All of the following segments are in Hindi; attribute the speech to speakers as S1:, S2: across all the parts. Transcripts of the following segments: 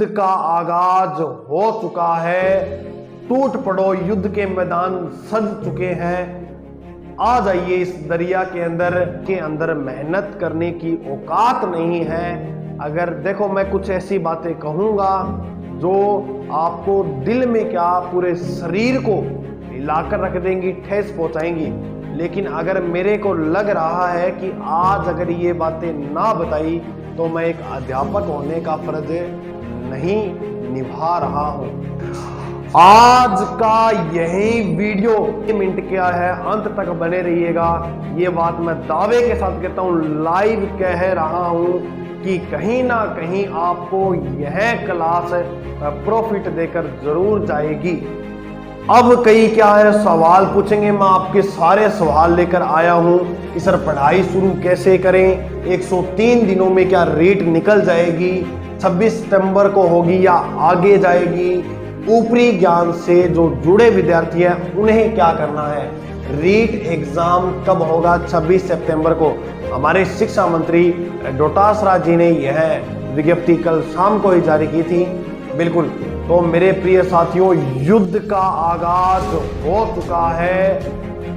S1: युद्ध का आगाज हो चुका है। टूट पड़ो, युद्ध के मैदान सज चुके हैं। आ जाइए इस दरिया के अंदर मेहनत करने की औकात नहीं है। अगर देखो मैं कुछ ऐसी बातें कहूंगा जो आपको दिल में क्या पूरे शरीर को हिलाकर रख देंगी, ठेस पहुंचाएंगी। लेकिन अगर मेरे को लग रहा है कि आज अगर ये बातें ना बताई तो मैं एक अध्यापक होने का फर्ज नहीं निभा रहा हूं। आज का यही वीडियो मिनट क्या है, अंत तक बने रहिएगा। ये बात मैं दावे के साथ कहता हूं, लाइव कह रहा हूं कि कहीं ना कहीं आपको यह क्लास प्रॉफिट देकर जरूर जाएगी। अब कई क्या है सवाल पूछेंगे, मैं आपके सारे सवाल लेकर आया हूं कि सर पढ़ाई शुरू कैसे करें, 103 दिनों में क्या रीट निकल जाएगी, 26 सितंबर को होगी या आगे जाएगी, ऊपरी ज्ञान से जो जुड़े विद्यार्थी हैं उन्हें क्या करना है, रीट एग्जाम कब होगा, 26 सितंबर को। हमारे शिक्षा मंत्री डोटासरा जी ने यह विज्ञप्ति कल शाम को ही जारी की थी। बिल्कुल, तो मेरे प्रिय साथियों, युद्ध का आगाज हो चुका है।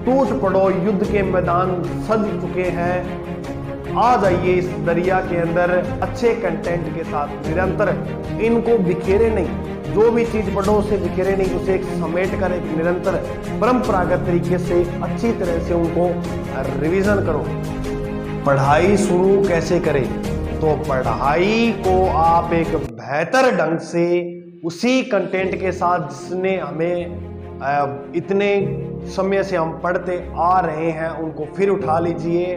S1: टूट पड़ो, युद्ध के मैदान सज चुके हैं। आ जाइए इस दरिया के अंदर अच्छे कंटेंट के साथ निरंतर। इनको बिखेरे नहीं, जो भी चीज पढ़ो उसे बिखेरे नहीं, उसे एक समेट कर एक निरंतर परंपरागत तरीके से अच्छी तरह से उनको रिवीजन करो। पढ़ाई शुरू कैसे करें, तो पढ़ाई को आप एक बेहतर ढंग से उसी कंटेंट के साथ जिसने हमें इतने समय से हम पढ़ते आ रहे हैं उनको फिर उठा लीजिए।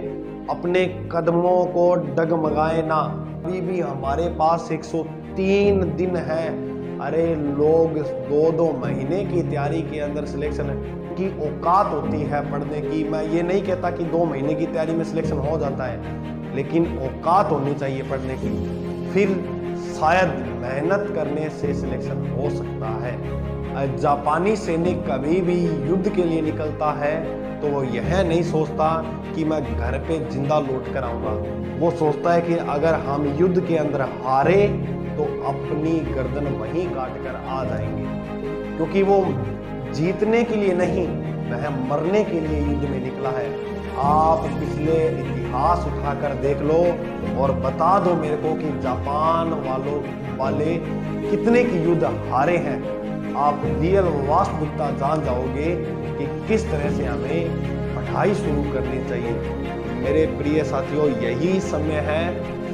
S1: अपने कदमों को डगमगाए ना। अभी भी हमारे पास 103 दिन है। अरे लोग 2-2 महीने की तैयारी के अंदर सिलेक्शन की औकात होती है पढ़ने की। मैं ये नहीं कहता कि 2 महीने की तैयारी में सिलेक्शन हो जाता है, लेकिन औकात होनी चाहिए पढ़ने की। फिर शायद मेहनत करने से सिलेक्शन हो सकता है। जापानी सैनिक कभी भी युद्ध के लिए निकलता है तो वो यह नहीं सोचता कि मैं घर पे जिंदा लौट कर आऊंगा। वो सोचता है कि अगर हम युद्ध के अंदर हारे तो अपनी गर्दन वहीं काट कर आ जाएंगे, क्योंकि वो जीतने के लिए नहीं, वह मरने के लिए युद्ध में निकला है। आप पिछले इतिहास उठाकर देख लो और बता दो मेरे को कि जापान वाले कितने की युद्ध हारे हैं। आप रियल वास्तविकता जान जाओगे कि किस तरह से हमें पढ़ाई शुरू करनी चाहिए। मेरे प्रिय साथियों, यही समय है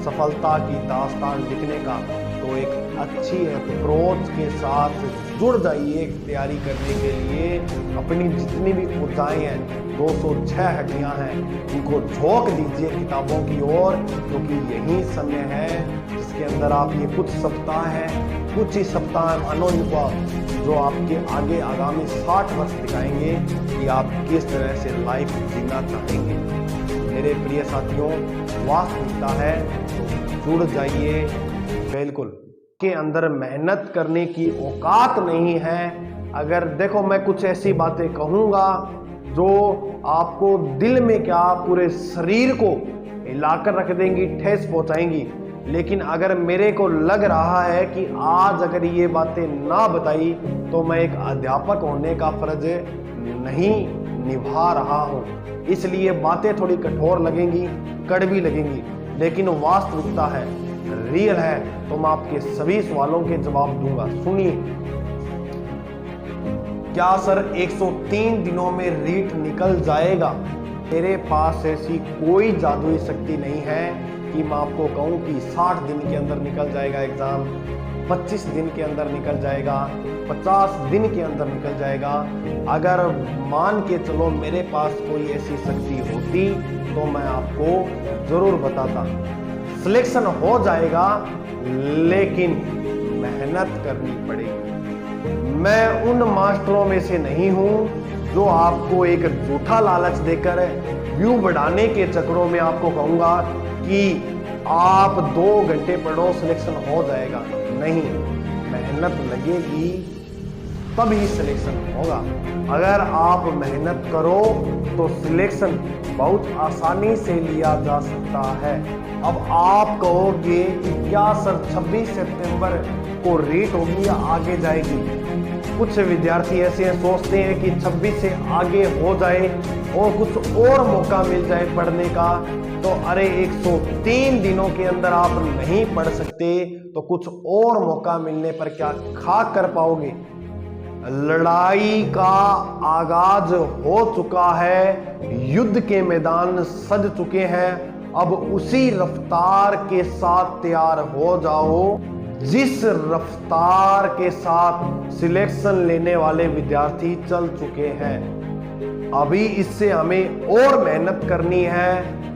S1: सफलता की दास्तान लिखने का। तो एक अच्छी अप्रोच के साथ जुड़ जाइए तैयारी करने के लिए। अपनी जितनी भी ऊर्जाएं हैं, 206 हड्डियां हैं, इनको झोंक दीजिए किताबों की ओर, क्योंकि यही समय है जिसके अंदर आप ये कुछ ही सप्ताह मानो इनको जो आपके आगे आगामी 60 वर्ष दिखाएंगे कि आप किस तरह से लाइफ जीना चाहेंगे। मेरे प्रिय साथियों, वास्तविकता है तो जुड़ जाइए। बिल्कुल के अंदर मेहनत करने की औकात नहीं है। अगर देखो मैं कुछ ऐसी बातें कहूंगा जो आपको दिल में क्या पूरे शरीर को हिलाकर रख देंगी, ठेस पहुंचाएंगी। लेकिन अगर मेरे को लग रहा है कि आज अगर ये बातें ना बताई तो मैं एक अध्यापक होने का फर्ज नहीं निभा रहा हूं। इसलिए बातें थोड़ी कठोर लगेंगी, कड़वी लगेंगी, लेकिन वास्तविकता है, रियल है। तो मैं आपके सभी सवालों के जवाब दूंगा। सुनिए, क्या सर 103 दिनों में रीट निकल जाएगा? मेरे पास ऐसी कोई जादुई शक्ति नहीं है कि मैं आपको कहूं कि 60 दिन के अंदर निकल जाएगा एग्जाम, 25 दिन के अंदर निकल जाएगा, 50 दिन के अंदर निकल जाएगा। अगर मान के चलो मेरे पास कोई ऐसी शक्ति होती तो मैं आपको जरूर बताता। सिलेक्शन हो जाएगा, लेकिन मेहनत करनी पड़ेगी। मैं उन मास्टरों में से नहीं हूं जो आपको एक झूठा लालच देकर व्यू बढ़ाने के चक्करों में आपको कहूंगा कि आप 2 घंटे पढ़ो सिलेक्शन हो जाएगा। नहीं, मेहनत लगेगी, तभी सिलेक्शन होगा। अगर आप मेहनत करो तो सिलेक्शन बहुत आसानी से लिया जा सकता है। अब आप कहोगे कि क्या सर 26 सितंबर को रीट होगी या आगे जाएगी? कुछ विद्यार्थी ऐसे हैं, सोचते हैं कि 26 से आगे हो जाए और कुछ और मौका मिल जाए पढ़ने का। तो अरे 103 दिनों के अंदर आप नहीं पढ़ सकते तो कुछ और मौका मिलने पर क्या खा कर पाओगे? लड़ाई का आगाज हो चुका है, युद्ध के मैदान सज चुके हैं। अब उसी रफ्तार के साथ तैयार हो जाओ जिस रफ्तार के साथ सिलेक्शन लेने वाले विद्यार्थी चल चुके हैं। अभी इससे हमें और मेहनत करनी है,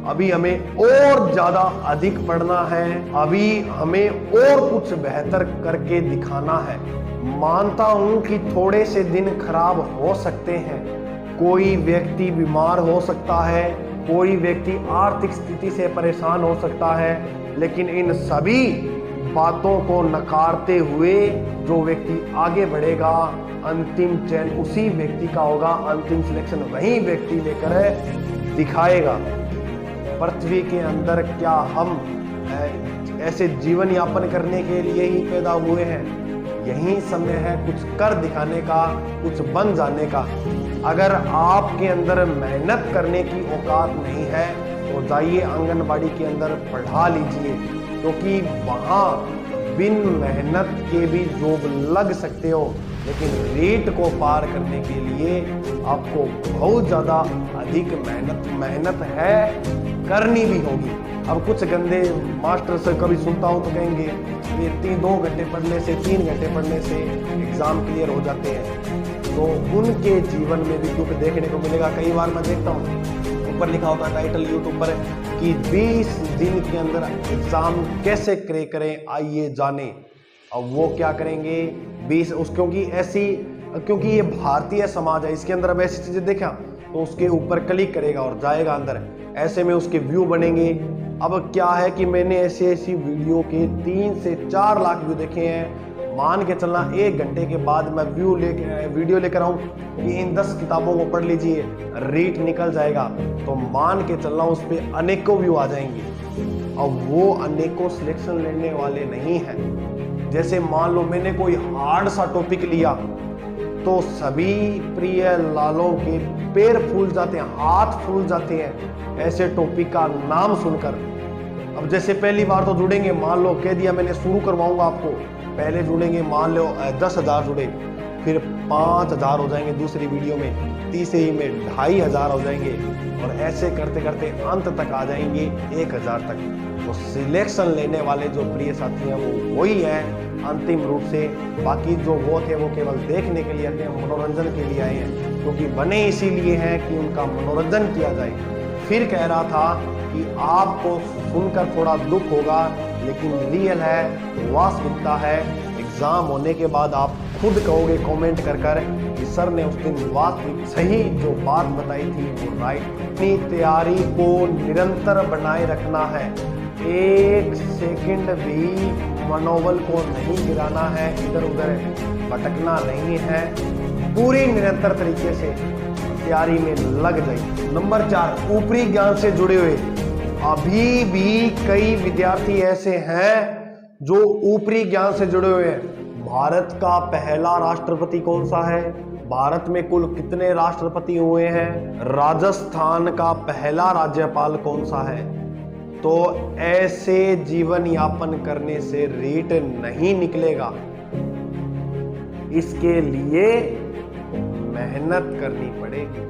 S1: अभी हमें और ज्यादा अधिक पढ़ना है, अभी हमें और कुछ बेहतर करके दिखाना है। मानता हूं कि थोड़े से दिन खराब हो सकते हैं, कोई व्यक्ति बीमार हो सकता है, कोई व्यक्ति आर्थिक स्थिति से परेशान हो सकता है, लेकिन इन सभी बातों को नकारते हुए जो व्यक्ति आगे बढ़ेगा अंतिम चयन उसी व्यक्ति का होगा, अंतिम सिलेक्शन वही व्यक्ति लेकर दिखाएगा। पृथ्वी के अंदर क्या हम ऐसे जीवन यापन करने के लिए ही पैदा हुए हैं? यही समय है कुछ कर दिखाने का, कुछ बन जाने का। अगर आपके अंदर मेहनत करने की औकात नहीं है तो जाइए आंगनबाड़ी के अंदर पढ़ा लीजिए, क्योंकि वहाँ बिन मेहनत के भी जॉब लग सकते हो, लेकिन रीट को पार करने के लिए आपको बहुत ज़्यादा अधिक मेहनत है, करनी भी होगी। अब कुछ गंदे मास्टर से कभी सुनता हूँ तो कहेंगे ये 2 घंटे पढ़ने से 3 घंटे पढ़ने से एग्ज़ाम क्लियर हो जाते हैं, तो उनके जीवन में भी दुख देखने को मिलेगा। कई बार मैं देखता हूँ ऊपर लिखा होता है टाइटल यूट्यूब पर कि 20 दिन के अंदर एग्जाम कैसे क्रैक करें आइए जाने। अब वो क्या करेंगे 20 क्योंकि ये भारतीय समाज है, इसके अंदर अब ऐसी चीजें देखा तो उसके ऊपर क्लिक करेगा और जाएगा अंदर, ऐसे में उसके व्यू बनेंगे। अब क्या है कि मैंने ऐसी वीडियो के 3 से 4 लाख व्यू देखे हैं। मान के चलना 1 घंटे के बाद मैं वीडियो लेकर आऊं कि इन 10 किताबों को पढ़ लीजिए, रीट निकल जाएगा, तो मान के चलना उस पर अनेकों व्यू आ जाएंगे। अब वो अनेकों सिलेक्शन लेने वाले नहीं हैं। जैसे मान लो मैंने कोई हार्ड सा टॉपिक लिया तो सभी प्रिय लालों के पैर फूल जाते हैं, हाथ फूल जाते हैं ऐसे टॉपिक का नाम सुनकर। अब जैसे पहली बार तो जुड़ेंगे, मान लो कह दिया मैंने शुरू करवाऊंगा आपको, पहले जुड़ेंगे मान लो 10,000 जुड़े, फिर 5,000 हो जाएंगे दूसरी वीडियो में, तीसरी में 2,500 हो जाएंगे और ऐसे करते करते अंत तक आ जाएंगे 1,000 तक। तो सिलेक्शन लेने वाले जो प्रिय साथी हैं वो वही हैं अंतिम रूप से। बाकी जो वो थे वो केवल देखने के लिए आते हैं, मनोरंजन के लिए आए हैं, क्योंकि बने इसीलिए हैं कि उनका मनोरंजन किया जाए। फिर कह रहा था कि आपको सुनकर थोड़ा दुख होगा, लेकिन रियल है, वास्तविकता है। एग्जाम होने के बाद आप खुद कहोगे कमेंट कर कि सर ने उस दिन वास्तविक सही जो बात बताई थी वो राइट। अपनी तैयारी को निरंतर बनाए रखना है, 1 सेकंड भी मनोबल को नहीं गिराना है, इधर उधर भटकना नहीं है, पूरी निरंतर तरीके से तैयारी में लग जाइए। नंबर 4, ऊपरी ज्ञान से जुड़े हुए। अभी भी कई विद्यार्थी ऐसे हैं जो ऊपरी ज्ञान से जुड़े हुए हैं। भारत का पहला राष्ट्रपति कौन सा है? भारत में कुल कितने राष्ट्रपति हुए हैं? राजस्थान का पहला राज्यपाल कौन सा है? तो ऐसे जीवन यापन करने से रीट नहीं निकलेगा, इसके लिए मेहनत करनी पड़ेगी।